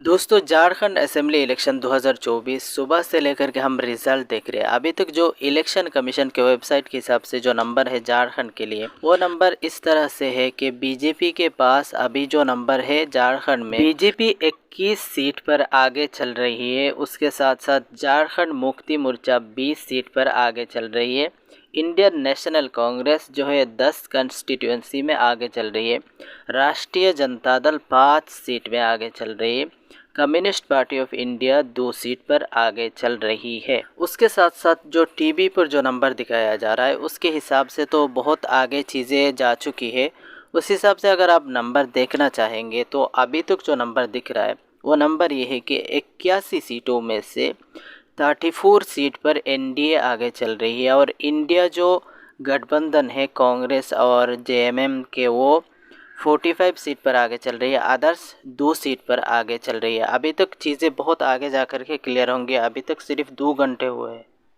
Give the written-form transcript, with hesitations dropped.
दोस्तों Jharkhand assembly election 2024 सुबह से लेकर के हम रिजल्ट देख रहे हैं। अभी तक जो इलेक्शन कमीशन के वेबसाइट के हिसाब से जो नंबर है झारखंड के लिए, वो नंबर इस तरह से है कि बीजेपी के पास अभी जो नंबर है झारखंड में, बीजेपी 21 सीट पर आगे चल रही है। उसके साथ साथ झारखंड मुक्ति मोर्चा 20 सीट पर आगे चल रही है। इंडियन नेशनल कांग्रेस जो है 10 कंस्टिट्यूएंसी में आगे चल रही है। राष्ट्रीय जनता दल 5 सीट में आगे चल रही है। Communist party of India 2 seat पर आगे चल रही है। उसके साथ साथ जो टीवी पर जो नंबर दिखाया जा रहा है उसके हिसाब से तो बहुत आगे चीज़ें जा चुकी है। उस हिसाब से अगर आप नंबर देखना चाहेंगे तो अभी तक जो नंबर दिख रहा है वो नंबर ये है कि 81 सीटों में से 34 सीट पर एनडीए आगे चल रही है और इंडिया जो गठबंधन है कांग्रेस और जेएमएम के, वो 45 सीट पर आगे चल रही है। अदर्स 2 सीट पर आगे चल रही है। अभी तक चीज़ें बहुत आगे जा कर के क्लियर होंगी। अभी तक सिर्फ 2 घंटे हुए हैं।